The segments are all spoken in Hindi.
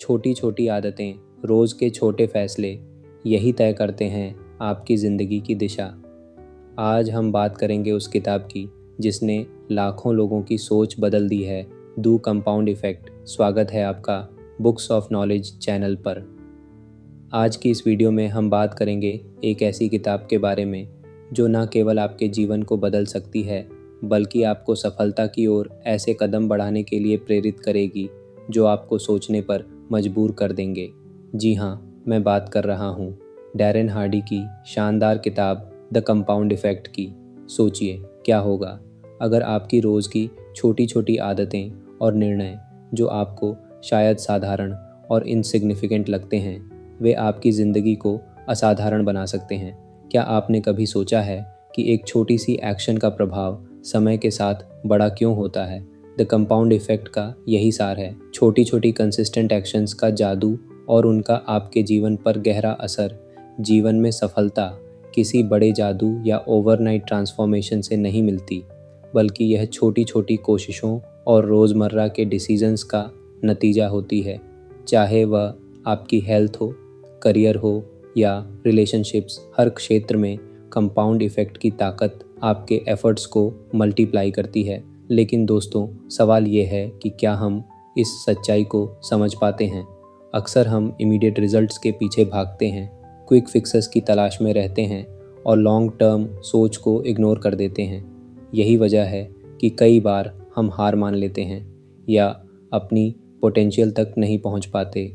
छोटी छोटी आदतें, रोज़ के छोटे फैसले, यही तय करते हैं आपकी ज़िंदगी की दिशा। आज हम बात करेंगे उस किताब की जिसने लाखों लोगों की सोच बदल दी है, द कंपाउंड इफ़ेक्ट। स्वागत है आपका बुक्स ऑफ नॉलेज चैनल पर। आज की इस वीडियो में हम बात करेंगे एक ऐसी किताब के बारे में जो न केवल आपके जीवन को बदल सकती है, बल्कि आपको सफलता की ओर ऐसे कदम बढ़ाने के लिए प्रेरित करेगी जो आपको सोचने पर मजबूर कर देंगे। जी हाँ, मैं बात कर रहा हूँ डैरेन हार्डी की शानदार किताब द कंपाउंड इफ़ेक्ट की। सोचिए क्या होगा अगर आपकी रोज़ की छोटी छोटी आदतें और निर्णय, जो आपको शायद साधारण और इनसिग्निफिकेंट लगते हैं, वे आपकी ज़िंदगी को असाधारण बना सकते हैं। क्या आपने कभी सोचा है कि एक छोटी सी एक्शन का प्रभाव समय के साथ बड़ा क्यों होता है? द कंपाउंड इफ़ेक्ट का यही सार है। छोटी छोटी कंसिस्टेंट एक्शंस का जादू और उनका आपके जीवन पर गहरा असर। जीवन में सफलता किसी बड़े जादू या ओवरनाइट ट्रांसफॉर्मेशन से नहीं मिलती, बल्कि यह छोटी छोटी कोशिशों और रोज़मर्रा के डिसीजंस का नतीजा होती है। चाहे वह आपकी हेल्थ हो, करियर हो या रिलेशनशिप्स, हर क्षेत्र में कंपाउंड इफ़ेक्ट की ताकत आपके एफर्ट्स को मल्टीप्लाई करती है। लेकिन दोस्तों, सवाल ये है कि क्या हम इस सच्चाई को समझ पाते हैं? अक्सर हम इमीडिएट रिजल्ट्स के पीछे भागते हैं, क्विक फिक्सेस की तलाश में रहते हैं और लॉन्ग टर्म सोच को इग्नोर कर देते हैं। यही वजह है कि कई बार हम हार मान लेते हैं या अपनी पोटेंशियल तक नहीं पहुंच पाते।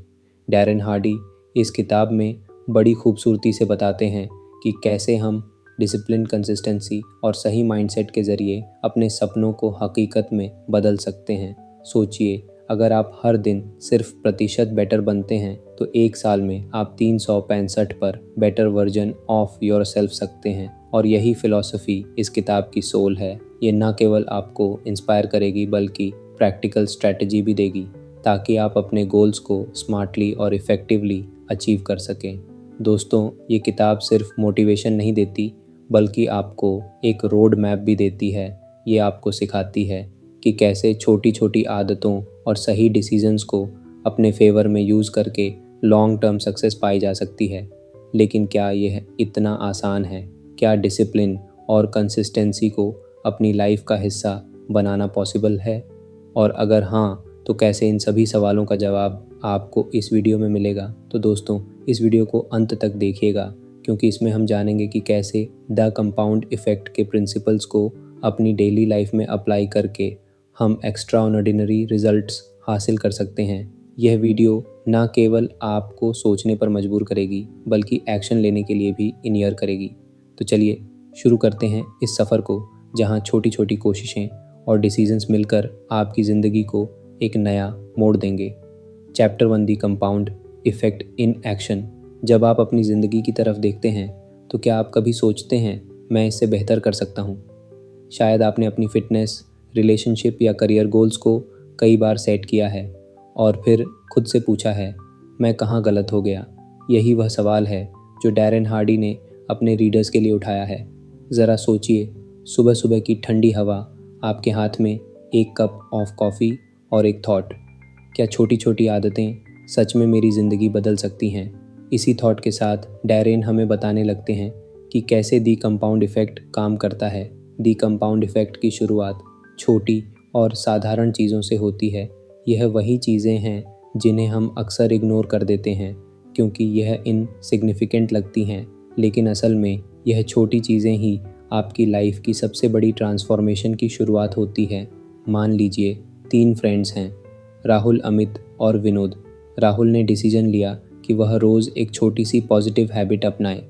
डैरेन हार्डी इस किताब में बड़ी खूबसूरती से बताते हैं कि कैसे हम डिसिप्लिन, कंसिस्टेंसी और सही माइंडसेट के ज़रिए अपने सपनों को हकीकत में बदल सकते हैं। सोचिए, अगर आप हर दिन सिर्फ प्रतिशत बेटर बनते हैं तो एक साल में आप 365 पर better version of your self सकते हैं। और यही फिलॉसफी इस किताब की सोल है। ये न केवल आपको इंस्पायर करेगी बल्कि प्रैक्टिकल स्ट्रैटेजी भी देगी ताकि आप अपने गोल्स को स्मार्टली और इफ़ेक्टिवली अचीव कर सकें। दोस्तों, ये किताब सिर्फ मोटिवेशन नहीं देती, बल्कि आपको एक रोड मैप भी देती है। ये आपको सिखाती है कि कैसे छोटी छोटी आदतों और सही डिसीजंस को अपने फेवर में यूज़ करके लॉन्ग टर्म सक्सेस पाई जा सकती है। लेकिन क्या यह इतना आसान है? क्या डिसिप्लिन और कंसिस्टेंसी को अपनी लाइफ का हिस्सा बनाना पॉसिबल है? और अगर हाँ, तो कैसे? इन सभी सवालों का जवाब आपको इस वीडियो में मिलेगा। तो दोस्तों, इस वीडियो को अंत तक देखिएगा, क्योंकि इसमें हम जानेंगे कि कैसे द कंपाउंड इफ़ेक्ट के प्रिंसिपल्स को अपनी डेली लाइफ में अप्लाई करके हम एक्स्ट्रा ऑर्डिनरी रिजल्ट्स हासिल कर सकते हैं। यह वीडियो न केवल आपको सोचने पर मजबूर करेगी, बल्कि एक्शन लेने के लिए भी इनियर करेगी। तो चलिए शुरू करते हैं इस सफ़र को, जहां छोटी छोटी कोशिशें और डिसीजंस मिलकर आपकी ज़िंदगी को एक नया मोड़ देंगे। Chapter 1, the compound effect in action. जब आप अपनी ज़िंदगी की तरफ देखते हैं तो क्या आप कभी सोचते हैं, मैं इससे बेहतर कर सकता हूँ? शायद आपने अपनी फ़िटनेस, रिलेशनशिप या करियर गोल्स को कई बार सेट किया है और फिर खुद से पूछा है, मैं कहाँ गलत हो गया? यही वह सवाल है जो डैरेन हार्डी ने अपने रीडर्स के लिए उठाया है। ज़रा सोचिए, सुबह सुबह की ठंडी हवा, आपके हाथ में एक कप ऑफ कॉफ़ी और एक थॉट, क्या छोटी छोटी आदतें सच में मेरी ज़िंदगी बदल सकती हैं? इसी थॉट के साथ डैरेन हमें बताने लगते हैं कि कैसे दी कंपाउंड इफ़ेक्ट काम करता है। दी कंपाउंड इफ़ेक्ट की शुरुआत छोटी और साधारण चीज़ों से होती है। यह वही चीज़ें हैं जिन्हें हम अक्सर इग्नोर कर देते हैं क्योंकि यह इनसिग्निफिकेंट लगती हैं, लेकिन असल में यह छोटी चीज़ें ही आपकी लाइफ की सबसे बड़ी ट्रांसफॉर्मेशन की शुरुआत होती है। मान लीजिए 3 फ्रेंड्स हैं, राहुल, अमित और विनोद। राहुल ने डिसीजन लिया कि वह रोज़ एक छोटी सी पॉजिटिव हैबिट अपनाए।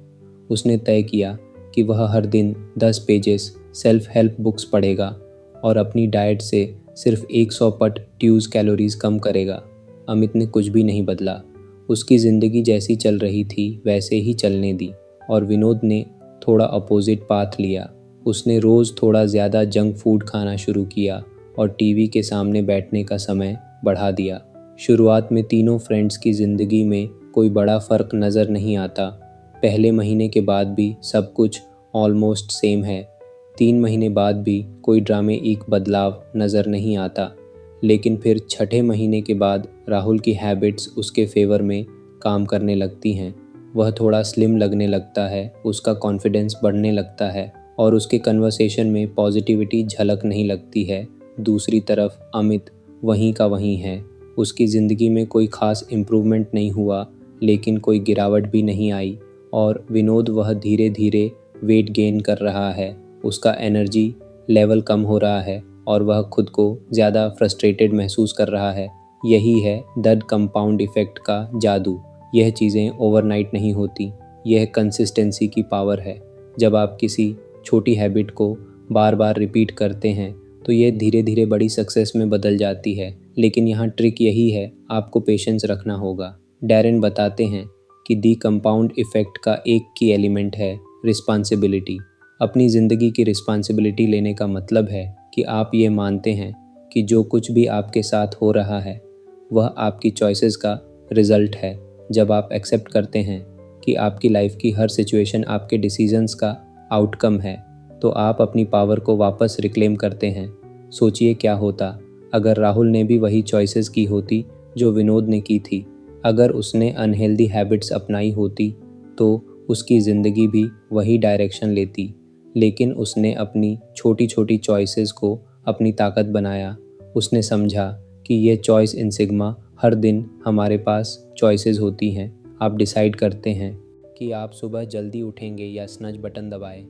उसने तय किया कि वह हर दिन 10 पेजेस सेल्फ हेल्प बुक्स पढ़ेगा और अपनी डाइट से सिर्फ 100 पट ट्यूज़ कैलोरीज कम करेगा। अमित ने कुछ भी नहीं बदला, उसकी ज़िंदगी जैसी चल रही थी वैसे ही चलने दी। और विनोद ने थोड़ा अपोजिट पाथ लिया। उसने रोज़ थोड़ा ज़्यादा जंक फूड खाना शुरू किया और टीवी के सामने बैठने का समय बढ़ा दिया। शुरुआत में तीनों फ्रेंड्स की ज़िंदगी में कोई बड़ा फ़र्क नज़र नहीं आता। पहले महीने के बाद भी सब कुछ ऑलमोस्ट सेम है। 3 महीने बाद भी कोई ड्रामेटिक बदलाव नज़र नहीं आता। लेकिन फिर छठे महीने के बाद राहुल की हैबिट्स उसके फेवर में काम करने लगती हैं। वह थोड़ा स्लिम लगने लगता है, उसका कॉन्फिडेंस बढ़ने लगता है और उसके कन्वर्सेशन में पॉजिटिविटी झलक नहीं लगती है। दूसरी तरफ अमित वहीं का वहीं है। उसकी ज़िंदगी में कोई ख़ास इम्प्रूवमेंट नहीं हुआ, लेकिन कोई गिरावट भी नहीं आई। और विनोद, वह धीरे धीरे वेट गेन कर रहा है, उसका एनर्जी लेवल कम हो रहा है और वह खुद को ज़्यादा फ्रस्ट्रेटेड महसूस कर रहा है। यही है द कंपाउंड इफ़ेक्ट का जादू। यह चीज़ें ओवरनाइट नहीं होती, यह कंसिस्टेंसी की पावर है। जब आप किसी छोटी हैबिट को बार बार रिपीट करते हैं तो ये धीरे धीरे बड़ी सक्सेस में बदल जाती है। लेकिन यहाँ ट्रिक यही है, आपको पेशेंस रखना होगा। डैरेन बताते हैं कि दी कंपाउंड इफ़ेक्ट का एक की एलिमेंट है रिस्पॉन्सिबिलिटी। अपनी ज़िंदगी की रिस्पॉन्सिबिलिटी लेने का मतलब है कि आप ये मानते हैं कि जो कुछ भी आपके साथ हो रहा है वह आपकी चॉइसेस का रिज़ल्ट है। जब आप एक्सेप्ट करते हैं कि आपकी लाइफ की हर सिचुएशन आपके डिसीजंस का आउटकम है, तो आप अपनी पावर को वापस रिक्लेम करते हैं। सोचिए क्या होता अगर राहुल ने भी वही चॉइसेस की होती जो विनोद ने की थी। अगर उसने अनहेल्दी हैबिट्स अपनाई होती तो उसकी ज़िंदगी भी वही डायरेक्शन लेती। लेकिन उसने अपनी छोटी छोटी चॉइसेस को अपनी ताकत बनाया। उसने समझा कि ये चॉइस इन सिग्मा, हर दिन हमारे पास चॉइसेस होती हैं। आप डिसाइड करते हैं कि आप सुबह जल्दी उठेंगे या स्नज बटन दबाएं।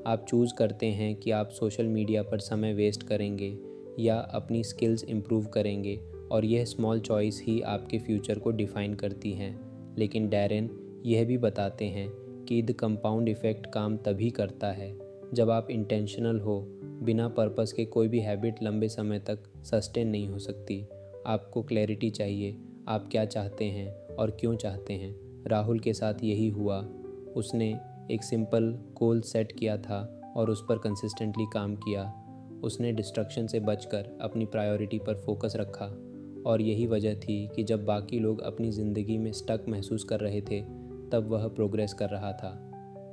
आप चूज़ करते हैं कि आप सोशल मीडिया पर समय वेस्ट करेंगे या अपनी स्किल्स इम्प्रूव करेंगे, और यह स्मॉल चॉइस ही आपके फ्यूचर को डिफ़ाइन करती हैं। लेकिन डैरेन यह भी बताते हैं कि द कंपाउंड इफ़ेक्ट काम तभी करता है जब आप इंटेंशनल हो। बिना पर्पस के कोई भी हैबिट लंबे समय तक सस्टेन नहीं हो सकती। आपको क्लैरिटी चाहिए, आप क्या चाहते हैं और क्यों चाहते हैं। राहुल के साथ यही हुआ। उसने एक सिंपल गोल सेट किया था और उस पर कंसिस्टेंटली काम किया। उसने डिस्ट्रक्शन से बचकर अपनी प्रायोरिटी पर फोकस रखा, और यही वजह थी कि जब बाकी लोग अपनी ज़िंदगी में स्टक महसूस कर रहे थे तब वह प्रोग्रेस कर रहा था।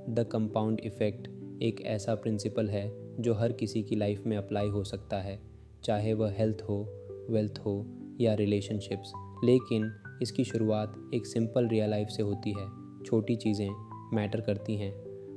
द कंपाउंड इफ़ेक्ट एक ऐसा प्रिंसिपल है जो हर किसी की लाइफ में अप्लाई हो सकता है, चाहे वह हेल्थ हो, वेल्थ हो या रिलेशनशिप्स। लेकिन इसकी शुरुआत एक सिंपल रियल लाइफ से होती है। छोटी चीज़ें मैटर करती हैं।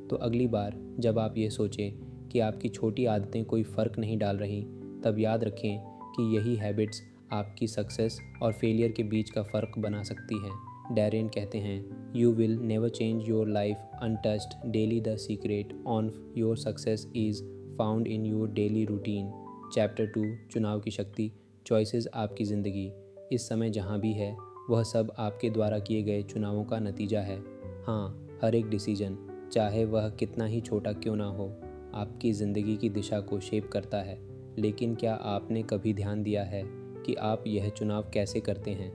तो अगली बार जब आप ये सोचें कि आपकी छोटी आदतें कोई फ़र्क नहीं डाल रही, तब याद रखें कि यही हैबिट्स आपकी सक्सेस और फेलियर के बीच का फ़र्क बना सकती हैं। डैरेन कहते हैं, you will never change your life untouched daily. The secret on your success is found in your daily routine. Chapter 2, चुनाव की शक्ति। चॉइसेस आपकी ज़िंदगी इस समय जहाँ भी है, वह सब आपके द्वारा किए गए चुनावों का नतीजा है। हाँ, हर एक डिसीजन, चाहे वह कितना ही छोटा क्यों ना हो, आपकी ज़िंदगी की दिशा को शेप करता है। लेकिन क्या आपने कभी ध्यान दिया है कि आप यह चुनाव कैसे करते हैं?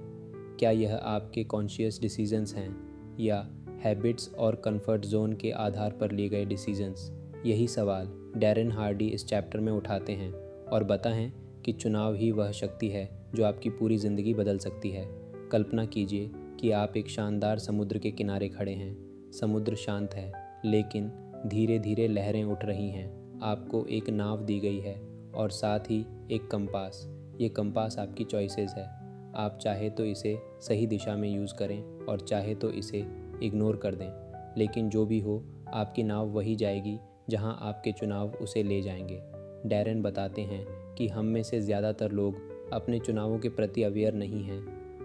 क्या यह आपके कॉन्शियस डिसीजंस हैं या हैबिट्स और कंफर्ट जोन के आधार पर लिए गए डिसीजंस? यही सवाल डैरेन हार्डी इस चैप्टर में उठाते हैं और बताएं कि चुनाव ही वह शक्ति है जो आपकी पूरी ज़िंदगी बदल सकती है। कल्पना कीजिए कि आप एक शानदार समुद्र के किनारे खड़े हैं। समुद्र शांत है, लेकिन धीरे धीरे लहरें उठ रही हैं। आपको एक नाव दी गई है और साथ ही एक कंपास। ये कंपास आपकी चॉइसेस है। आप चाहे तो इसे सही दिशा में यूज़ करें और चाहे तो इसे इग्नोर कर दें। लेकिन जो भी हो, आपकी नाव वही जाएगी जहां आपके चुनाव उसे ले जाएंगे। डैरेन बताते हैं कि हम में से ज़्यादातर लोग अपने चुनावों के प्रति अवेयर नहीं हैं।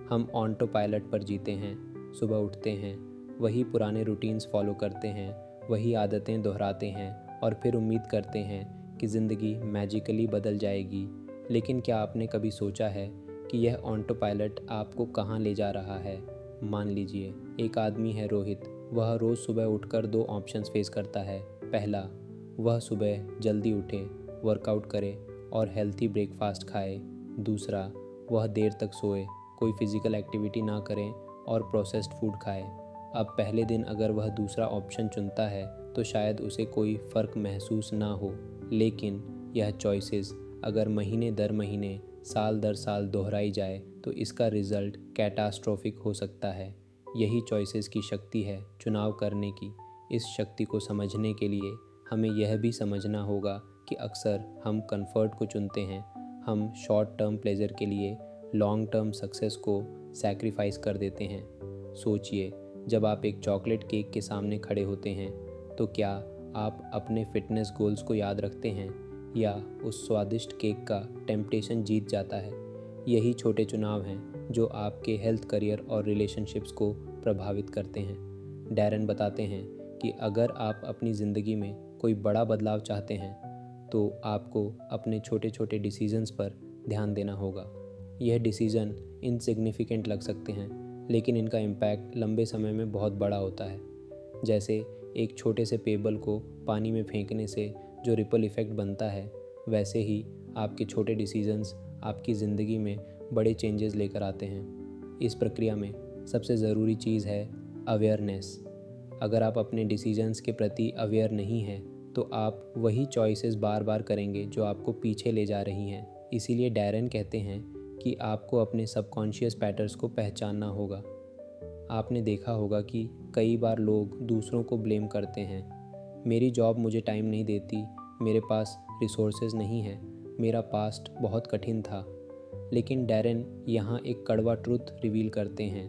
हम ऑटो पायलट पर जीते हैं। सुबह उठते हैं, वही पुराने रूटीन्स फॉलो करते हैं, वही आदतें दोहराते हैं और फिर उम्मीद करते हैं कि ज़िंदगी मैजिकली बदल जाएगी। लेकिन क्या आपने कभी सोचा है कि यह ऑटो पायलट आपको कहाँ ले जा रहा है? मान लीजिए एक आदमी है रोहित। वह रोज़ सुबह उठकर 2 ऑप्शंस फेस करता है। पहला, वह सुबह जल्दी उठे, वर्कआउट करे और हेल्थी ब्रेकफास्ट खाए। दूसरा, वह देर तक सोए, कोई फिज़िकल एक्टिविटी ना करें और प्रोसेस्ड फूड खाए। अब पहले दिन अगर वह दूसरा ऑप्शन चुनता है तो शायद उसे कोई फ़र्क महसूस ना हो। लेकिन यह चॉइसेस अगर महीने दर महीने, साल दर साल दोहराई जाए तो इसका रिज़ल्ट कैटास्ट्रोफिक हो सकता है। यही चॉइसेस की शक्ति है, चुनाव करने की। इस शक्ति को समझने के लिए हमें यह भी समझना होगा कि अक्सर हम कंफर्ट को चुनते हैं, हम शॉर्ट टर्म प्लेजर के लिए लॉन्ग टर्म सक्सेस को सैक्रिफाइस कर देते हैं। सोचिए, जब आप एक चॉकलेट केक के सामने खड़े होते हैं तो क्या आप अपने फिटनेस गोल्स को याद रखते हैं या उस स्वादिष्ट केक का टेम्पटेशन जीत जाता है? यही छोटे चुनाव हैं जो आपके हेल्थ, करियर और रिलेशनशिप्स को प्रभावित करते हैं। डैरेन बताते हैं कि अगर आप अपनी ज़िंदगी में कोई बड़ा बदलाव चाहते हैं तो आपको अपने छोटे छोटे डिसीजंस पर ध्यान देना होगा। यह डिसीज़न इनसिग्निफिकेंट लग सकते हैं, लेकिन इनका इम्पैक्ट लंबे समय में बहुत बड़ा होता है। जैसे एक छोटे से पेबल को पानी में फेंकने से जो रिपल इफ़ेक्ट बनता है, वैसे ही आपके छोटे डिसीजंस आपकी ज़िंदगी में बड़े चेंजेस लेकर आते हैं। इस प्रक्रिया में सबसे ज़रूरी चीज़ है अवेयरनेस। अगर आप अपने डिसीजंस के प्रति अवेयर नहीं हैं तो आप वही चॉइसेस बार बार करेंगे जो आपको पीछे ले जा रही हैं। इसीलिए डैरेन कहते हैं कि आपको अपने सबकॉन्शियस पैटर्न्स को पहचानना होगा। आपने देखा होगा कि कई बार लोग दूसरों को ब्लेम करते हैं। मेरी जॉब मुझे टाइम नहीं देती, मेरे पास रिसोर्सेज नहीं हैं, मेरा पास्ट बहुत कठिन था। लेकिन डैरेन यहाँ एक कड़वा ट्रुथ रिवील करते हैं।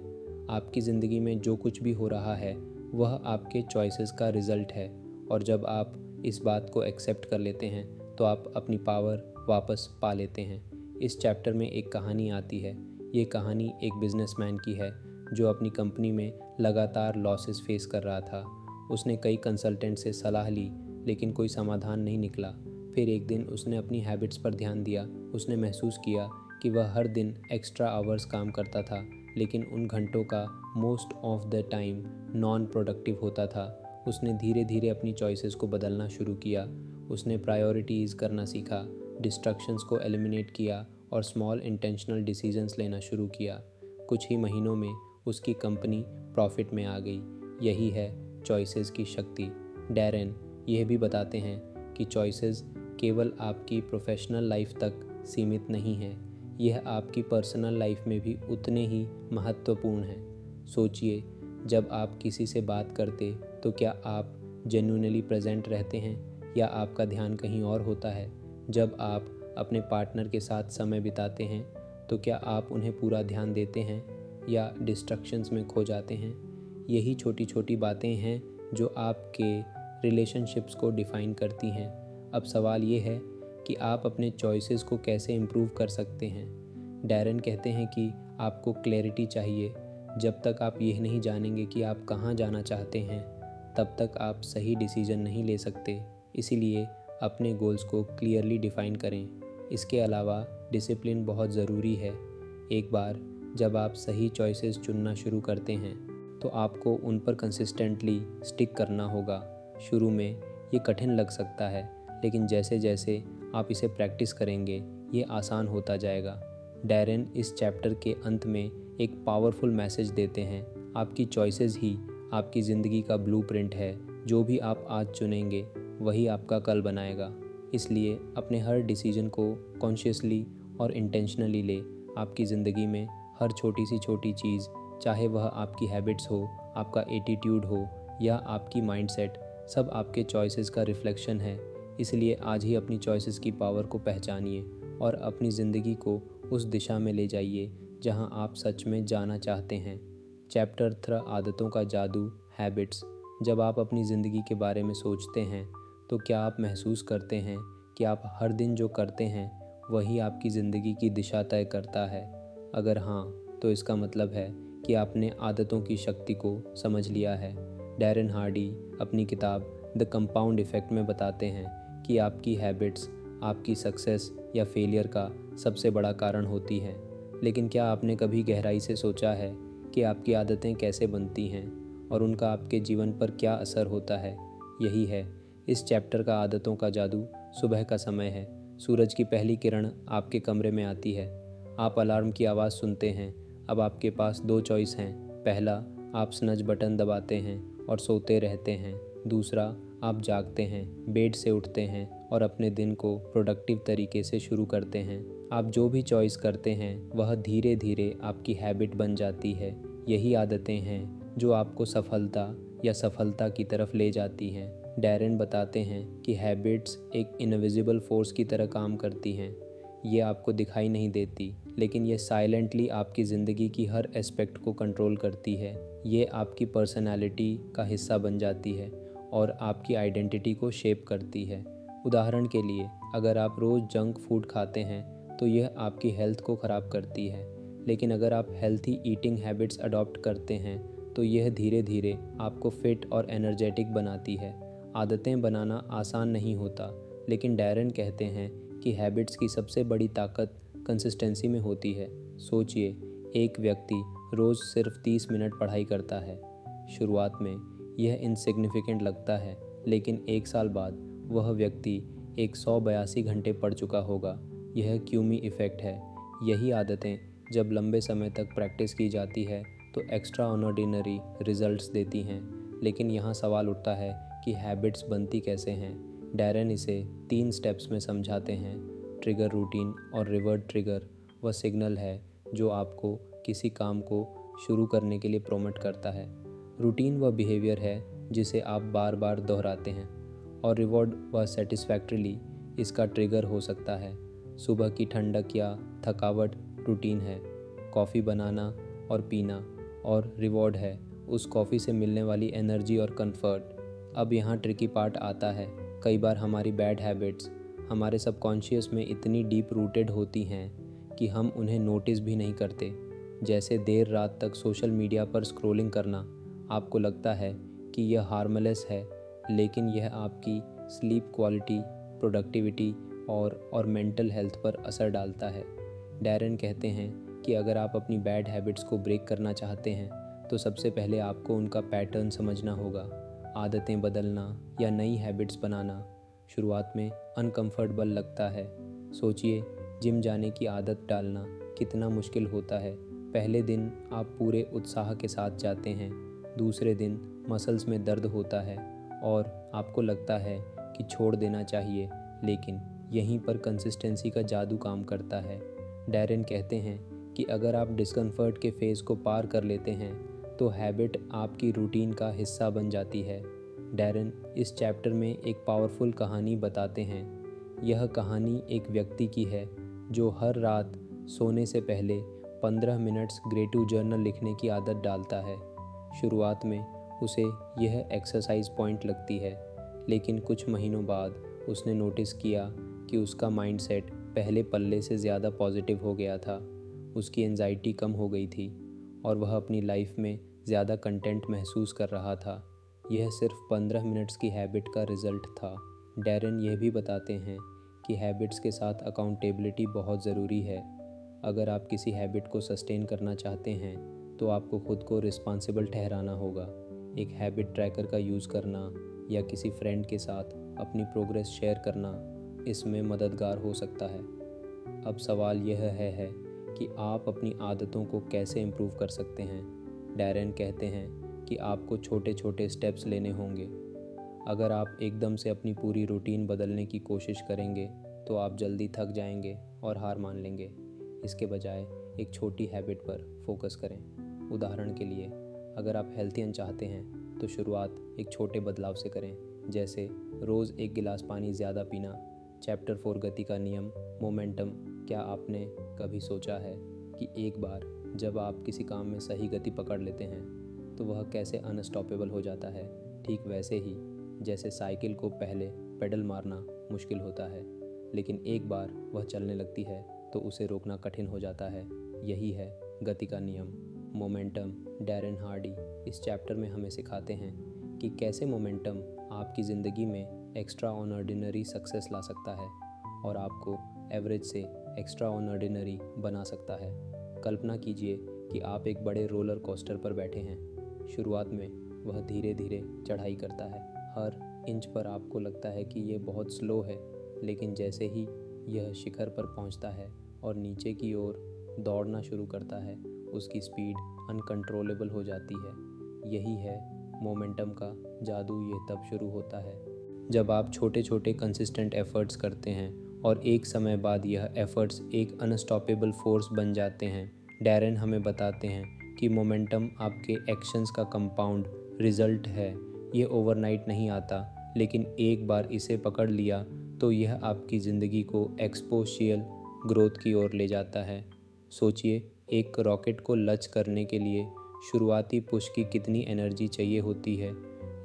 आपकी ज़िंदगी में जो कुछ भी हो रहा है वह आपके चॉइसेस का रिज़ल्ट है, और जब आप इस बात को एक्सेप्ट कर लेते हैं तो आप अपनी पावर वापस पा लेते हैं। इस चैप्टर में एक कहानी आती है। ये कहानी एक बिजनेसमैन की है जो अपनी कंपनी में लगातार लॉसेस फेस कर रहा था। उसने कई कंसल्टेंट से सलाह ली, लेकिन कोई समाधान नहीं निकला। फिर एक दिन उसने अपनी हैबिट्स पर ध्यान दिया। उसने महसूस किया कि वह हर दिन एक्स्ट्रा आवर्स काम करता था, लेकिन उन घंटों का most of the time non productive होता था। उसने धीरे धीरे अपनी चॉइसेस को बदलना शुरू किया। उसने प्रायोरिटीज़ करना सीखा, डिस्ट्रैक्शंस को एलिमिनेट किया और स्मॉल इंटेंशनल डिसीजंस लेना शुरू किया। कुछ ही महीनों में उसकी कंपनी प्रॉफिट में आ गई। यही है चॉइसेस की शक्ति। डैरेन यह भी बताते हैं कि चॉइसेस केवल आपकी प्रोफेशनल लाइफ तक सीमित नहीं है, यह आपकी पर्सनल लाइफ में भी उतने ही महत्वपूर्ण है। सोचिए, जब आप किसी से बात करते तो क्या आप जेन्युइनली प्रेजेंट रहते हैं या आपका ध्यान कहीं और होता है? जब आप अपने पार्टनर के साथ समय बिताते हैं तो क्या आप उन्हें पूरा ध्यान देते हैं या डिस्ट्रैक्शंस में खो जाते हैं? यही छोटी छोटी बातें हैं जो आपके रिलेशनशिप्स को डिफ़ाइन करती हैं। अब सवाल ये है कि आप अपने चॉइसेस को कैसे इम्प्रूव कर सकते हैं। डैरेन कहते हैं कि आपको क्लैरिटी चाहिए। जब तक आप यह नहीं जानेंगे कि आप कहाँ जाना चाहते हैं, तब तक आप सही डिसीजन नहीं ले सकते। इसीलिए अपने गोल्स को क्लियरली डिफ़ाइन करें। इसके अलावा डिसिप्लिन बहुत ज़रूरी है। एक बार जब आप सही चॉइसेस चुनना शुरू करते हैं तो आपको उन पर कंसिस्टेंटली स्टिक करना होगा। शुरू में ये कठिन लग सकता है, लेकिन जैसे जैसे आप इसे प्रैक्टिस करेंगे ये आसान होता जाएगा। डैरेन इस चैप्टर के अंत में एक पावरफुल मैसेज देते हैं। आपकी चॉइसेस ही आपकी ज़िंदगी का ब्लूप्रिंट है। जो भी आप आज चुनेंगे वही आपका कल बनाएगा। इसलिए अपने हर डिसीजन को कॉन्शियसली और इंटेंशनली ले। आपकी ज़िंदगी में हर छोटी सी छोटी चीज़, चाहे वह आपकी हैबिट्स हो, आपका एटीट्यूड हो या आपकी माइंडसेट, सब आपके चॉइसेस का रिफ्लेक्शन है। इसलिए आज ही अपनी चॉइसेस की पावर को पहचानिए और अपनी ज़िंदगी को उस दिशा में ले जाइए जहां आप सच में जाना चाहते हैं। चैप्टर 3 आदतों का जादू, हैबिट्स। जब आप अपनी ज़िंदगी के बारे में सोचते हैं तो क्या आप महसूस करते हैं कि आप हर दिन जो करते हैं वही आपकी ज़िंदगी की दिशा तय करता है? अगर हाँ, तो इसका मतलब है कि आपने आदतों की शक्ति को समझ लिया है। डैरेन हार्डी अपनी किताब द कंपाउंड इफ़ेक्ट में बताते हैं कि आपकी हैबिट्स आपकी सक्सेस या फेलियर का सबसे बड़ा कारण होती हैं। लेकिन क्या आपने कभी गहराई से सोचा है कि आपकी आदतें कैसे बनती हैं और उनका आपके जीवन पर क्या असर होता है? यही है इस चैप्टर का आदतों का जादू। सुबह का समय है, सूरज की पहली किरण आपके कमरे में आती है, आप अलार्म की आवाज़ सुनते हैं। अब आपके पास 2 चॉइस हैं। पहला, आप स्नज बटन दबाते हैं और सोते रहते हैं। दूसरा, आप जागते हैं, बेड से उठते हैं और अपने दिन को प्रोडक्टिव तरीके से शुरू करते हैं। आप जो भी चॉइस करते हैं वह धीरे धीरे आपकी हैबिट बन जाती है। यही आदतें हैं जो आपको सफलता या सफलता की तरफ ले जाती हैं। डैरेन बताते हैं कि हैबिट्स एक इनविजिबल फोर्स की तरह काम करती हैं। ये आपको दिखाई नहीं देती, लेकिन ये साइलेंटली आपकी ज़िंदगी की हर एस्पेक्ट को कंट्रोल करती है। ये आपकी पर्सनैलिटी का हिस्सा बन जाती है और आपकी आइडेंटिटी को शेप करती है। उदाहरण के लिए, अगर आप रोज़ जंक फूड खाते हैं तो यह आपकी हेल्थ को ख़राब करती है, लेकिन अगर आप हेल्थी ईटिंग हैबिट्स अडॉप्ट करते हैं तो यह धीरे धीरे आपको फिट और एनर्जेटिक बनाती है। आदतें बनाना आसान नहीं होता, लेकिन डैरेन कहते हैं कि हैबिट्स की सबसे बड़ी ताकत कंसिस्टेंसी में होती है। सोचिए, एक व्यक्ति रोज़ सिर्फ 30 मिनट पढ़ाई करता है। शुरुआत में यह इनसिग्निफिकेंट लगता है, लेकिन एक साल बाद वह व्यक्ति 182 घंटे पढ़ चुका होगा। यह क्यूमी इफ़ेक्ट है। यही आदतें जब लंबे समय तक प्रैक्टिस की जाती है तो एक्स्ट्रा ऑर्डिनरी रिजल्ट्स देती हैं। लेकिन यहाँ सवाल उठता है कि हैबिट्स बनती कैसे हैं। डैरेन इसे 3 स्टेप्स में समझाते हैं। ट्रिगर रूटीन और रिवर्ड ट्रिगर वह सिग्नल है जो आपको किसी काम को शुरू करने के लिए प्रोमोट करता है। रूटीन वह बिहेवियर है जिसे आप बार बार दोहराते हैं, और रिवॉर्ड वह सेटिस्फैक्ट्रीली इसका ट्रिगर हो सकता है। सुबह की ठंडक या थकावट रूटीन है, कॉफ़ी बनाना और पीना, और रिवॉर्ड है उस कॉफ़ी से मिलने वाली एनर्जी और कंफर्ट। अब यहाँ ट्रिकी पार्ट आता है। कई बार हमारी बैड हैबिट्स हमारे सबकॉन्शियस में इतनी डीप रूटेड होती हैं कि हम उन्हें नोटिस भी नहीं करते। जैसे देर रात तक सोशल मीडिया पर स्क्रॉलिंग करना। आपको लगता है कि यह हार्मलेस है, लेकिन यह आपकी स्लीप क्वालिटी, प्रोडक्टिविटी और मेंटल हेल्थ पर असर डालता है। डैरेन कहते हैं कि अगर आप अपनी बैड हैबिट्स को ब्रेक करना चाहते हैं तो सबसे पहले आपको उनका पैटर्न समझना होगा। आदतें बदलना या नई हैबिट्स बनाना शुरुआत में अनकंफर्टेबल लगता है। सोचिए, जिम जाने की आदत डालना कितना मुश्किल होता है। पहले दिन आप पूरे उत्साह के साथ जाते हैं, दूसरे दिन मसल्स में दर्द होता है और आपको लगता है कि छोड़ देना चाहिए, लेकिन यहीं पर कंसिस्टेंसी का जादू काम करता है। डैरेन कहते हैं कि अगर आप डिस्कम्फर्ट के फेज़ को पार कर लेते हैं तो हैबिट आपकी रूटीन का हिस्सा बन जाती है। डैरेन इस चैप्टर में एक पावरफुल कहानी बताते हैं। यह कहानी एक व्यक्ति की है जो हर रात सोने से पहले 15 मिनट्स ग्रेटिव जर्नल लिखने की आदत डालता है। शुरुआत में उसे यह एक्सरसाइज पॉइंट लगती है, लेकिन कुछ महीनों बाद उसने नोटिस किया कि उसका माइंडसेट पहले पल्ले से ज़्यादा पॉजिटिव हो गया था। उसकी एंजाइटी कम हो गई थी और वह अपनी लाइफ में ज़्यादा कंटेंट महसूस कर रहा था। यह सिर्फ 15 मिनट्स की हैबिट का रिज़ल्ट था। डैरेन यह भी बताते हैं कि हैबिट्स के साथ अकाउंटेबिलिटी बहुत ज़रूरी है। अगर आप किसी हैबिट को सस्टेन करना चाहते हैं तो आपको खुद को रिस्पॉन्सिबल ठहराना होगा। एक हैबिट ट्रैकर का यूज़ करना या किसी फ्रेंड के साथ अपनी प्रोग्रेस शेयर करना इसमें मददगार हो सकता है। अब सवाल यह है कि आप अपनी आदतों को कैसे इम्प्रूव कर सकते हैं। डैरेन कहते हैं कि आपको छोटे छोटे स्टेप्स लेने होंगे। अगर आप एकदम से अपनी पूरी रूटीन बदलने की कोशिश करेंगे तो आप जल्दी थक जाएंगे और हार मान लेंगे। इसके बजाय एक छोटी हैबिट पर फोकस करें। उदाहरण के लिए, अगर आप हेल्थियन चाहते हैं तो शुरुआत एक छोटे बदलाव से करें, जैसे रोज़ 1 गिलास पानी ज़्यादा पीना। चैप्टर 4 गति का नियम, मोमेंटम। क्या आपने कभी सोचा है कि एक बार जब आप किसी काम में सही गति पकड़ लेते हैं तो वह कैसे अनस्टॉपेबल हो जाता है? ठीक वैसे ही जैसे साइकिल को पहले पेडल मारना मुश्किल होता है, लेकिन एक बार वह चलने लगती है तो उसे रोकना कठिन हो जाता है। यही है गति का नियम, मोमेंटम। डैरेन हार्डी इस चैप्टर में हमें सिखाते हैं कि कैसे मोमेंटम आपकी ज़िंदगी में एक्स्ट्रा ऑर्डिनरी सक्सेस ला सकता है और आपको एवरेज से एक्स्ट्रा ऑर्डिनरी बना सकता है। कल्पना कीजिए कि आप एक बड़े रोलर कोस्टर पर बैठे हैं। शुरुआत में वह धीरे धीरे चढ़ाई करता है। हर इंच पर आपको लगता है कि ये बहुत स्लो है, लेकिन जैसे ही यह शिखर पर पहुंचता है और नीचे की ओर दौड़ना शुरू करता है, उसकी स्पीड अनकंट्रोलेबल हो जाती है। यही है मोमेंटम का जादू। ये तब शुरू होता है जब आप छोटे छोटे कंसिस्टेंट एफर्ट्स करते हैं और एक समय बाद यह एफर्ट्स एक अनस्टॉपेबल फोर्स बन जाते हैं। डैरेन हमें बताते हैं कि मोमेंटम आपके एक्शंस का कंपाउंड रिजल्ट है। ये ओवरनाइट नहीं आता, लेकिन एक बार इसे पकड़ लिया तो यह आपकी ज़िंदगी को एक्सपोनेंशियल ग्रोथ की ओर ले जाता है। सोचिए, एक रॉकेट को लॉन्च करने के लिए शुरुआती पुश की कितनी एनर्जी चाहिए होती है,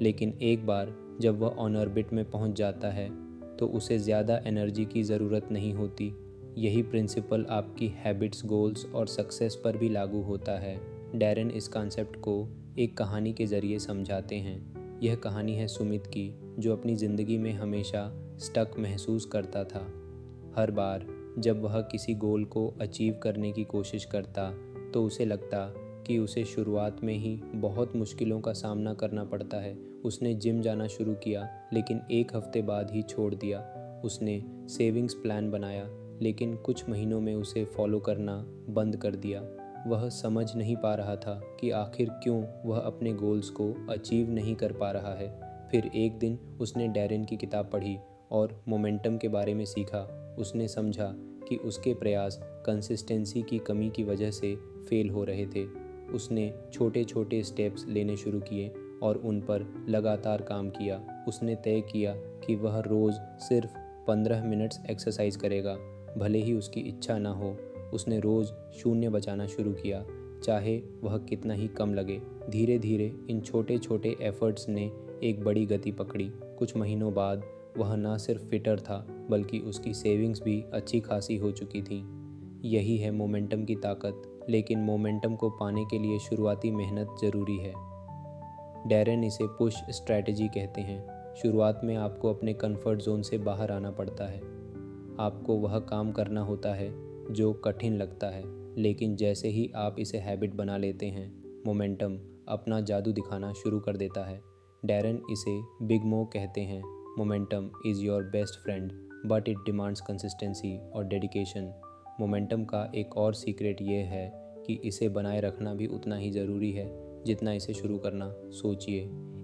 लेकिन एक बार जब वह ऑन ऑर्बिट में पहुंच जाता है तो उसे ज़्यादा एनर्जी की ज़रूरत नहीं होती। यही प्रिंसिपल आपकी हैबिट्स, गोल्स और सक्सेस पर भी लागू होता है। डैरेन इस कॉन्सेप्ट को एक कहानी के ज़रिए समझाते हैं। यह कहानी है सुमित की, जो अपनी ज़िंदगी में हमेशा स्टक महसूस करता था। हर बार जब वह किसी गोल को अचीव करने की कोशिश करता तो उसे लगता कि उसे शुरुआत में ही बहुत मुश्किलों का सामना करना पड़ता है। उसने जिम जाना शुरू किया, लेकिन एक हफ्ते बाद ही छोड़ दिया। उसने सेविंग्स प्लान बनाया, लेकिन कुछ महीनों में उसे फॉलो करना बंद कर दिया। वह समझ नहीं पा रहा था कि आखिर क्यों वह अपने गोल्स को अचीव नहीं कर पा रहा है। फिर एक दिन उसने डैरेन की किताब पढ़ी और मोमेंटम के बारे में सीखा। उसने समझा कि उसके प्रयास कंसिस्टेंसी की कमी की वजह से फेल हो रहे थे। उसने छोटे छोटे स्टेप्स लेने शुरू किए और उन पर लगातार काम किया। उसने तय किया कि वह रोज़ सिर्फ 15 मिनट्स एक्सरसाइज करेगा, भले ही उसकी इच्छा ना हो। उसने रोज़ शून्य बचाना शुरू किया, चाहे वह कितना ही कम लगे। धीरे धीरे इन छोटे छोटे एफर्ट्स ने एक बड़ी गति पकड़ी। कुछ महीनों बाद वह न सिर्फ फिटर था, बल्कि उसकी सेविंग्स भी अच्छी खासी हो चुकी थी। यही है मोमेंटम की ताकत, लेकिन मोमेंटम को पाने के लिए शुरुआती मेहनत ज़रूरी है। डैरेन इसे पुश स्ट्रैटेजी कहते हैं। शुरुआत में आपको अपने कंफर्ट जोन से बाहर आना पड़ता है। आपको वह काम करना होता है जो कठिन लगता है, लेकिन जैसे ही आप इसे हैबिट बना लेते हैं, मोमेंटम अपना जादू दिखाना शुरू कर देता है। डैरेन इसे बिग मो कहते हैं। Momentum is your best friend, but it demands consistency और डेडिकेशन। मोमेंटम का एक और सीक्रेट ये है कि इसे बनाए रखना भी उतना ही ज़रूरी है जितना इसे शुरू करना। सोचिए,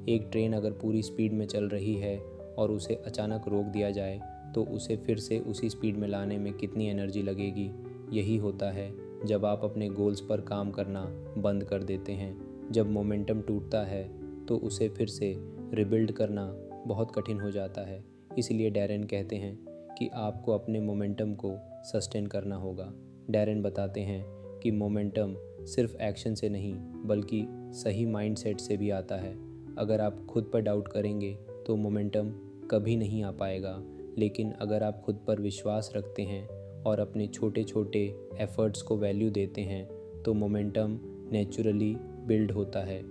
एक ट्रेन अगर पूरी स्पीड में चल रही है और उसे अचानक रोक दिया जाए तो उसे फिर से उसी स्पीड में लाने में कितनी एनर्जी लगेगी। यही होता है जब आप अपने गोल्स पर काम करना बंद कर देते हैं। जब मोमेंटम टूटता है तो उसे फिर से रिबिल्ड करना बहुत कठिन हो जाता है। इसलिए डैरेन कहते हैं कि आपको अपने मोमेंटम को सस्टेन करना होगा। डैरेन बताते हैं कि मोमेंटम सिर्फ एक्शन से नहीं, बल्कि सही माइंडसेट से भी आता है। अगर आप खुद पर डाउट करेंगे तो मोमेंटम कभी नहीं आ पाएगा, लेकिन अगर आप खुद पर विश्वास रखते हैं और अपने छोटे छोटे एफर्ट्स को वैल्यू देते हैं तो मोमेंटम नेचुरली बिल्ड होता है।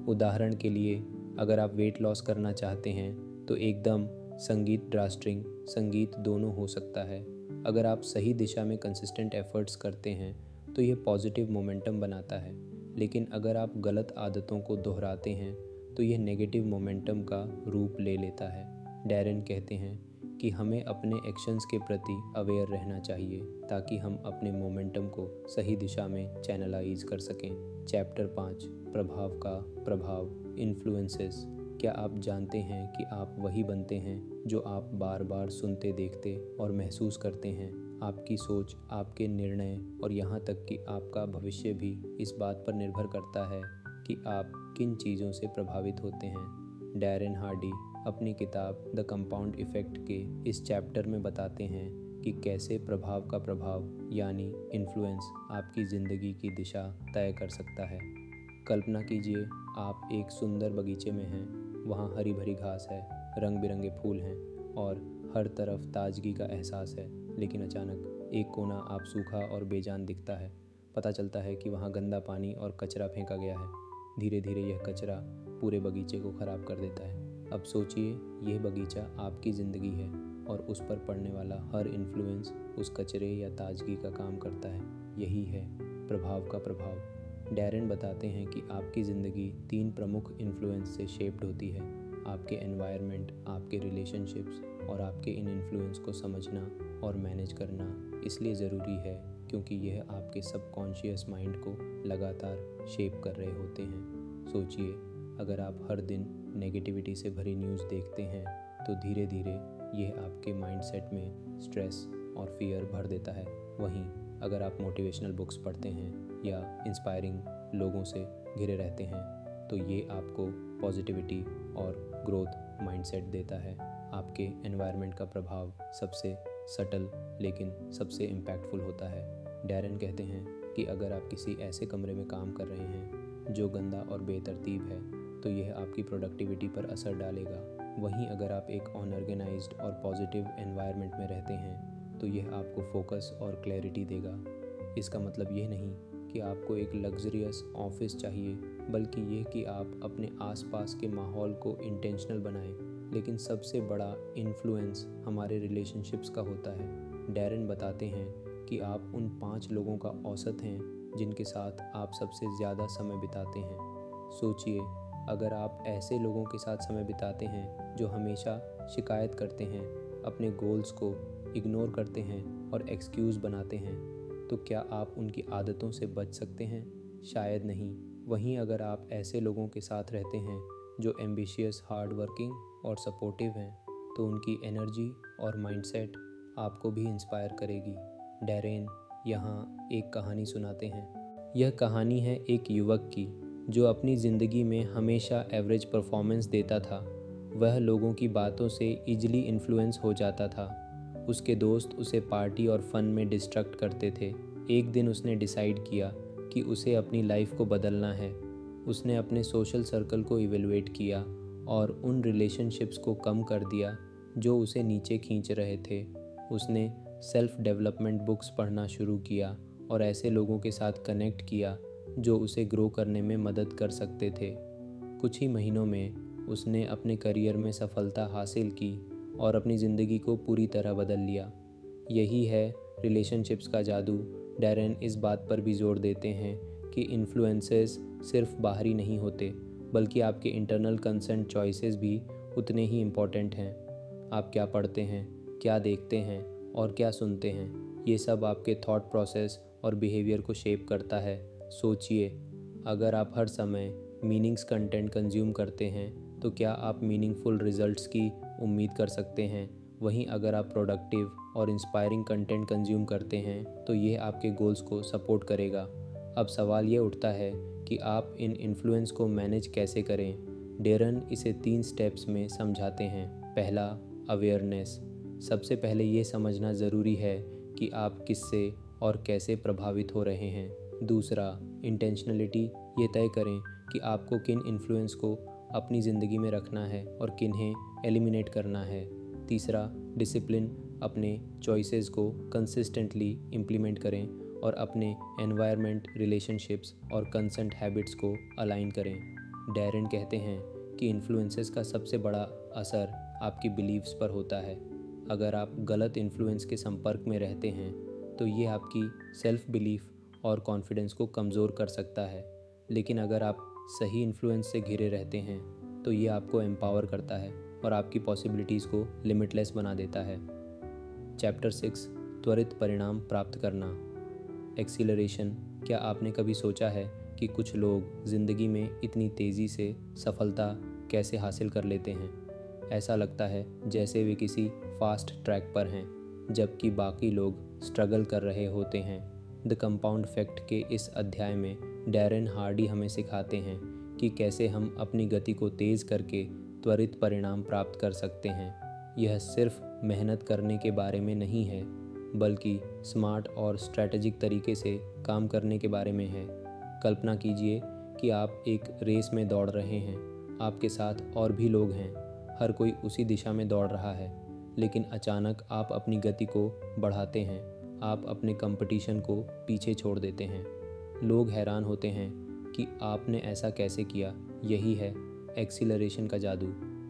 उदाहरण के लिए, अगर आप वेट लॉस करना चाहते हैं तो एकदम संगीत ड्रास्ट्रिंग संगीत दोनों हो सकता है। अगर आप सही दिशा में कंसिस्टेंट एफर्ट्स करते हैं तो यह पॉजिटिव मोमेंटम बनाता है, लेकिन अगर आप गलत आदतों को दोहराते हैं तो यह नेगेटिव मोमेंटम का रूप ले लेता है। डैरेन कहते हैं कि हमें अपने एक्शंस के प्रति अवेयर रहना चाहिए ताकि हम अपने मोमेंटम को सही दिशा में चैनलाइज कर सकें। चैप्टर 5, प्रभाव का प्रभाव, इन्फ्लुएंसेस। क्या आप जानते हैं कि आप वही बनते हैं जो आप बार बार सुनते, देखते और महसूस करते हैं? आपकी सोच, आपके निर्णय और यहाँ तक कि आपका भविष्य भी इस बात पर निर्भर करता है कि आप किन चीज़ों से प्रभावित होते हैं। डैरेन हार्डी अपनी किताब द कंपाउंड इफ़ेक्ट के इस चैप्टर में बताते हैं कि कैसे प्रभाव का प्रभाव यानी इन्फ्लुएंस आपकी ज़िंदगी की दिशा तय कर सकता है। कल्पना कीजिए, आप एक सुंदर बगीचे में हैं। वहाँ हरी भरी घास है, रंग बिरंगे फूल हैं और हर तरफ ताजगी का एहसास है। लेकिन अचानक एक कोना आप सूखा और बेजान दिखता है। पता चलता है कि वहाँ गंदा पानी और कचरा फेंका गया है। धीरे धीरे यह कचरा पूरे बगीचे को ख़राब कर देता है। अब सोचिए, यह बगीचा आपकी ज़िंदगी है और उस पर पड़ने वाला हर इन्फ्लुएंस उस कचरे या ताजगी का काम करता है। यही है प्रभाव का प्रभाव। डैरेन बताते हैं कि आपकी ज़िंदगी 3 प्रमुख इन्फ्लुएंस से शेप्ड होती है: आपके एनवायरनमेंट, आपके रिलेशनशिप्स और आपके इन इन्फ्लुएंस को समझना और मैनेज करना इसलिए ज़रूरी है क्योंकि यह आपके सबकॉन्शियस माइंड को लगातार शेप कर रहे होते हैं। सोचिए, अगर आप हर दिन नेगेटिविटी से भरी न्यूज़ देखते हैं तो धीरे धीरे यह आपके माइंडसेट में स्ट्रेस और फियर भर देता है। वहीं अगर आप मोटिवेशनल बुक्स पढ़ते हैं या इंस्पायरिंग लोगों से घिरे रहते हैं तो ये आपको पॉजिटिविटी और ग्रोथ माइंडसेट देता है। आपके एनवायरनमेंट का प्रभाव सबसे सटल लेकिन सबसे इम्पैक्टफुल होता है। डैरेन कहते हैं कि अगर आप किसी ऐसे कमरे में काम कर रहे हैं जो गंदा और बेतरतीब है तो यह आपकी प्रोडक्टिविटी पर असर डालेगा। वहीं अगर आप एक अनऑर्गेनाइज्ड और पॉजिटिव एनवायरनमेंट में रहते हैं तो यह आपको फोकस और क्लैरिटी देगा। इसका मतलब ये नहीं कि आपको एक लग्जरियस ऑफिस चाहिए, बल्कि ये कि आप अपने आसपास के माहौल को इंटेंशनल बनाएं। लेकिन सबसे बड़ा इन्फ्लुएंस हमारे रिलेशनशिप्स का होता है। डैरेन बताते हैं कि आप उन 5 लोगों का औसत हैं जिनके साथ आप सबसे ज़्यादा समय बिताते हैं। सोचिए, अगर आप ऐसे लोगों के साथ समय बिताते हैं जो हमेशा शिकायत करते हैं, अपने गोल्स को इग्नोर करते हैं और एक्सक्यूज़ बनाते हैं, तो क्या आप उनकी आदतों से बच सकते हैं? शायद नहीं। वहीं अगर आप ऐसे लोगों के साथ रहते हैं जो एम्बिशियस, हार्ड वर्किंग और सपोर्टिव हैं, तो उनकी एनर्जी और माइंडसेट आपको भी इंस्पायर करेगी। डैरेन यहाँ एक कहानी सुनाते हैं। यह कहानी है एक युवक की जो अपनी ज़िंदगी में हमेशा एवरेज परफॉर्मेंस देता था। वह लोगों की बातों से ईजिली इन्फ्लुएंस हो जाता था। उसके दोस्त उसे पार्टी और फन में डिस्ट्रैक्ट करते थे। एक दिन उसने डिसाइड किया कि उसे अपनी लाइफ को बदलना है। उसने अपने सोशल सर्कल को इवेलुएट किया और उन रिलेशनशिप्स को कम कर दिया जो उसे नीचे खींच रहे थे। उसने सेल्फ डेवलपमेंट बुक्स पढ़ना शुरू किया और ऐसे लोगों के साथ कनेक्ट किया जो उसे ग्रो करने में मदद कर सकते थे। कुछ ही महीनों में उसने अपने करियर में सफलता हासिल की और अपनी ज़िंदगी को पूरी तरह बदल लिया। यही है रिलेशनशिप्स का जादू। डैरेन इस बात पर भी जोर देते हैं कि इन्फ्लुएंसेस सिर्फ बाहरी नहीं होते, बल्कि आपके इंटरनल कंसर्न चॉइसेस भी उतने ही इम्पॉर्टेंट हैं। आप क्या पढ़ते हैं, क्या देखते हैं और क्या सुनते हैं, ये सब आपके थॉट प्रोसेस और बिहेवियर को शेप करता है। सोचिए, अगर आप हर समय मीनिंग्स कंटेंट कंज्यूम करते हैं तो क्या आप मीनिंगफुल रिजल्ट्स की उम्मीद कर सकते हैं? वहीं अगर आप प्रोडक्टिव और इंस्पायरिंग कंटेंट कंज्यूम करते हैं तो ये आपके गोल्स को सपोर्ट करेगा। अब सवाल ये उठता है कि आप इन इन्फ्लुएंस को मैनेज कैसे करें। डैरेन इसे 3 स्टेप्स में समझाते हैं। पहला, अवेयरनेस। सबसे पहले ये समझना ज़रूरी है कि आप किससे और कैसे प्रभावित हो रहे हैं। दूसरा, इंटेंशनलिटी। ये तय करें कि आपको किन इन्फ्लुएंस को अपनी ज़िंदगी में रखना है और किन्हें एलिमिनेट करना है। तीसरा, डिसिप्लिन। अपने चॉइसेस को कंसिस्टेंटली इम्प्लीमेंट करें और अपने एनवायरनमेंट, रिलेशनशिप्स और कंसेंट हैबिट्स को अलाइन करें। डैरेन कहते हैं कि इन्फ्लुएंसेस का सबसे बड़ा असर आपकी बिलीव्स पर होता है। अगर आप गलत इन्फ्लुएंस के संपर्क में रहते हैं तो ये आपकी सेल्फ बिलीफ और कॉन्फिडेंस को कमज़ोर कर सकता है। लेकिन अगर आप सही इन्फ्लुएंस से घिरे रहते हैं तो ये आपको एम्पावर करता है और आपकी पॉसिबिलिटीज़ को लिमिटलेस बना देता है। चैप्टर 6, त्वरित परिणाम प्राप्त करना। एक्सीलरेशन। क्या आपने कभी सोचा है कि कुछ लोग ज़िंदगी में इतनी तेज़ी से सफलता कैसे हासिल कर लेते हैं? ऐसा लगता है जैसे वे किसी फास्ट ट्रैक पर हैं, जबकि बाकी लोग स्ट्रगल कर रहे होते हैं। द कंपाउंड इफेक्ट के इस अध्याय में डैरेन हार्डी हमें सिखाते हैं कि कैसे हम अपनी गति को तेज़ करके त्वरित परिणाम प्राप्त कर सकते हैं। यह सिर्फ मेहनत करने के बारे में नहीं है, बल्कि स्मार्ट और स्ट्रैटेजिक तरीके से काम करने के बारे में है। कल्पना कीजिए कि आप एक रेस में दौड़ रहे हैं। आपके साथ और भी लोग हैं, हर कोई उसी दिशा में दौड़ रहा है, लेकिन अचानक आप अपनी गति को बढ़ाते हैं। आप अपने कंपटीशन को पीछे छोड़ देते हैं। लोग हैरान होते हैं कि आपने ऐसा कैसे किया। यही है एक्सीलरेशन का जादू।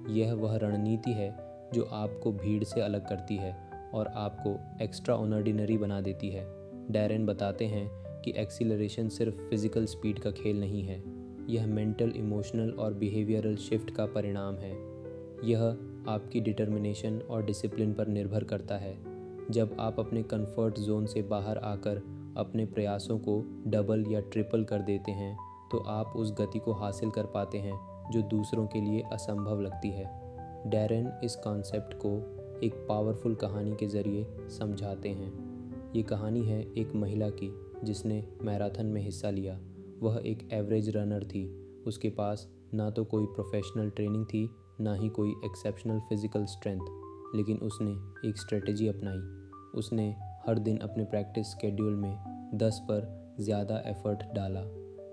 यह वह रणनीति है जो आपको भीड़ से अलग करती है और आपको एक्स्ट्रा ऑर्डिनरी बना देती है। डैरेन बताते हैं कि एक्सीलरेशन सिर्फ फिजिकल स्पीड का खेल नहीं है, यह मेंटल, इमोशनल और बिहेवियरल शिफ्ट का परिणाम है। यह आपकी डिटर्मिनेशन और डिसिप्लिन पर निर्भर करता है। जब आप अपने कंफर्ट जोन से बाहर आकर अपने प्रयासों को डबल या ट्रिपल कर देते हैं तो आप उस गति को हासिल कर पाते हैं जो दूसरों के लिए असंभव लगती है। डैरेन इस कॉन्सेप्ट को एक पावरफुल कहानी के ज़रिए समझाते हैं। ये कहानी है एक महिला की जिसने मैराथन में हिस्सा लिया। वह एक एवरेज रनर थी। उसके पास ना तो कोई प्रोफेशनल ट्रेनिंग थी, ना ही कोई एक्सेप्शनल फिजिकल स्ट्रेंथ, लेकिन उसने एक स्ट्रेटजी अपनाई। उसने हर दिन अपने प्रैक्टिस स्केड्यूल में 10 पर ज़्यादा एफर्ट डाला।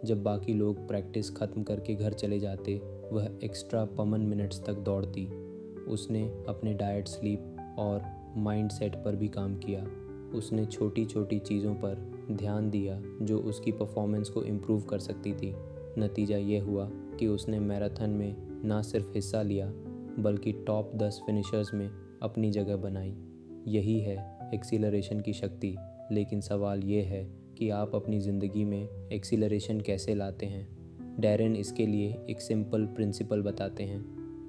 जब बाकी लोग प्रैक्टिस ख़त्म करके घर चले जाते, वह एक्स्ट्रा 55 मिनट्स तक दौड़ती। उसने अपने डाइट, स्लीप और माइंड सेट पर भी काम किया। उसने छोटी छोटी चीज़ों पर ध्यान दिया जो उसकी परफॉर्मेंस को इम्प्रूव कर सकती थी। नतीजा ये हुआ कि उसने मैराथन में ना सिर्फ हिस्सा लिया बल्कि टॉप 10 फिनिशर्स में अपनी जगह बनाई। यही है एक्सीलरेशन की शक्ति। लेकिन सवाल ये है कि आप अपनी ज़िंदगी में एक्सीलरेशन कैसे लाते हैं। डैरेन इसके लिए एक सिंपल प्रिंसिपल बताते हैं,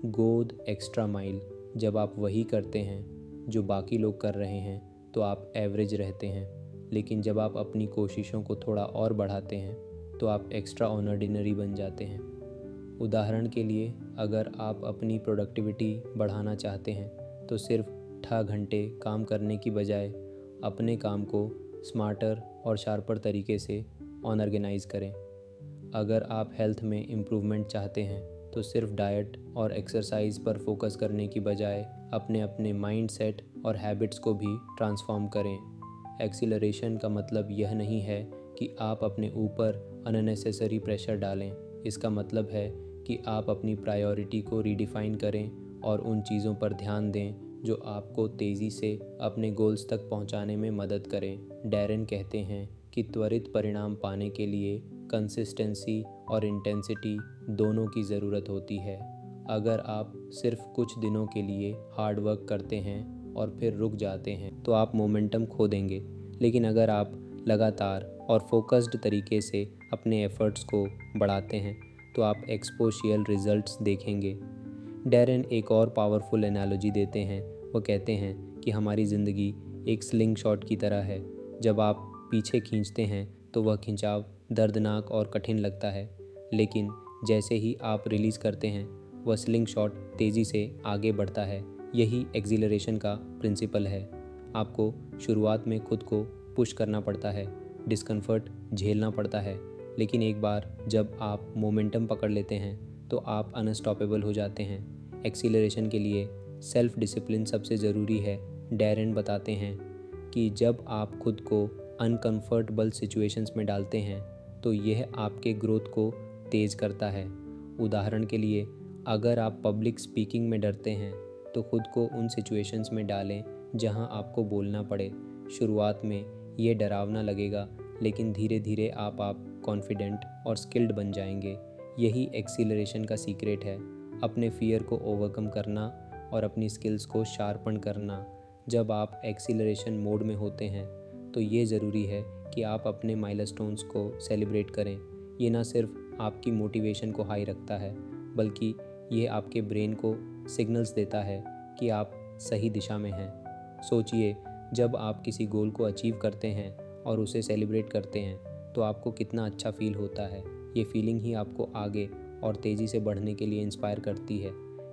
गो द एक्स्ट्रा माइल। जब आप वही करते हैं जो बाकी लोग कर रहे हैं तो आप एवरेज रहते हैं, लेकिन जब आप अपनी कोशिशों को थोड़ा और बढ़ाते हैं तो आप एक्स्ट्रा ऑर्डिनरी बन जाते हैं। उदाहरण के लिए, अगर आप अपनी प्रोडक्टिविटी बढ़ाना चाहते हैं तो सिर्फ 8 घंटे काम करने की बजाय अपने काम को स्मार्टर और शार्पर तरीके से ऑर्गेनाइज करें। अगर आप हेल्थ में इम्प्रूवमेंट चाहते हैं तो सिर्फ डाइट और एक्सरसाइज पर फोकस करने की बजाय अपने अपने माइंड सेट और हैबिट्स को भी ट्रांसफॉर्म करें। एक्सीलरेशन का मतलब यह नहीं है कि आप अपने ऊपर अननेसेसरी प्रेशर डालें। इसका मतलब है कि आप अपनी प्रायोरिटी को रीडिफाइन करें और उन चीज़ों पर ध्यान दें जो आपको तेज़ी से अपने गोल्स तक पहुंचाने में मदद करें। डैरेन कहते हैं कि त्वरित परिणाम पाने के लिए कंसिस्टेंसी और इंटेंसिटी दोनों की ज़रूरत होती है। अगर आप सिर्फ कुछ दिनों के लिए हार्ड वर्क करते हैं और फिर रुक जाते हैं तो आप मोमेंटम खो देंगे। लेकिन अगर आप लगातार और फोकस्ड तरीके से अपने एफर्ट्स को बढ़ाते हैं तो आप एक्सपोनेंशियल रिजल्ट्स देखेंगे। डैरेन एक और पावरफुल एनालॉजी देते हैं। वो कहते हैं कि हमारी ज़िंदगी एक स्लिंग शॉट की तरह है। जब आप पीछे खींचते हैं तो वह खिंचाव दर्दनाक और कठिन लगता है, लेकिन जैसे ही आप रिलीज़ करते हैं वह स्लिंग शॉट तेज़ी से आगे बढ़ता है। यही एक्सीलरेशन का प्रिंसिपल है। आपको शुरुआत में खुद को पुश करना पड़ता है, डिस्कम्फर्ट झेलना पड़ता है, लेकिन एक बार जब आप मोमेंटम पकड़ लेते हैं तो आप अनस्टॉपेबल हो जाते हैं। एक्सीलरेशन के लिए सेल्फ डिसिप्लिन सबसे ज़रूरी है। डैरेन बताते हैं कि जब आप खुद को अनकंफर्टेबल सिचुएशंस में डालते हैं तो यह आपके ग्रोथ को तेज़ करता है। उदाहरण के लिए, अगर आप पब्लिक स्पीकिंग में डरते हैं तो खुद को उन सिचुएशंस में डालें जहां आपको बोलना पड़े। शुरुआत में ये डरावना लगेगा, लेकिन धीरे धीरे आप कॉन्फिडेंट और स्किल्ड बन जाएंगे। यही एक्सीलरेशन का सीक्रेट है, अपने फियर को ओवरकम करना और अपनी स्किल्स को शार्पन करना। जब आप एक्सीलरेशन मोड में होते हैं तो ये ज़रूरी है कि आप अपने माइलस्टोन्स को सेलिब्रेट करें। ये ना सिर्फ आपकी मोटिवेशन को हाई रखता है, बल्कि ये आपके ब्रेन को सिग्नल्स देता है कि आप सही दिशा में हैं। सोचिए, जब आप किसी गोल को अचीव करते हैं और उसे सेलिब्रेट करते हैं तो आपको कितना अच्छा फील होता है। ये फीलिंग ही आपको आगे और तेज़ी से बढ़ने के लिए इंस्पायर करती है।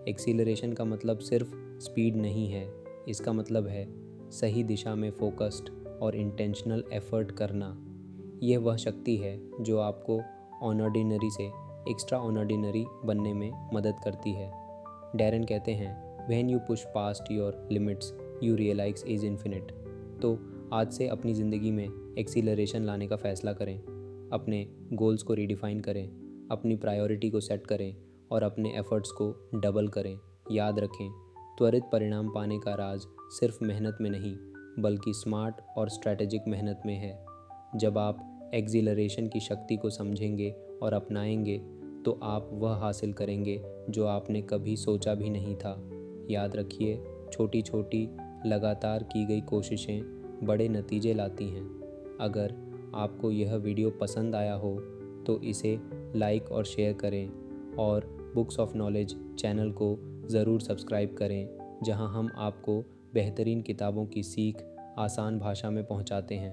एक्सीलरेशन का मतलब सिर्फ स्पीड नहीं है, इसका मतलब है सही दिशा में फोकस्ड और इंटेंशनल एफर्ट करना। यह वह शक्ति है जो आपको ऑर्डिनरी से एक्स्ट्रा ऑर्डिनरी बनने में मदद करती है। डैरेन कहते हैं, when you push past your limits you realise is infinite. तो आज से अपनी ज़िंदगी में एक्सीलरेशन लाने का फ़ैसला करें। अपने गोल्स को रीडिफाइन करें, अपनी प्रायोरिटी को सेट करें और अपने एफर्ट्स को डबल करें। याद रखें, त्वरित परिणाम पाने का राज सिर्फ मेहनत में नहीं बल्कि स्मार्ट और स्ट्रैटेजिक मेहनत में है। जब आप एक्सीलरेशन की शक्ति को समझेंगे और अपनाएंगे तो आप वह हासिल करेंगे जो आपने कभी सोचा भी नहीं था। याद रखिए, छोटी छोटी लगातार की गई कोशिशें बड़े नतीजे लाती हैं। अगर आपको यह वीडियो पसंद आया हो तो इसे लाइक और शेयर करें और बुक्स ऑफ नॉलेज चैनल को ज़रूर सब्सक्राइब करें, जहां हम आपको बेहतरीन किताबों की सीख आसान भाषा में पहुंचाते हैं।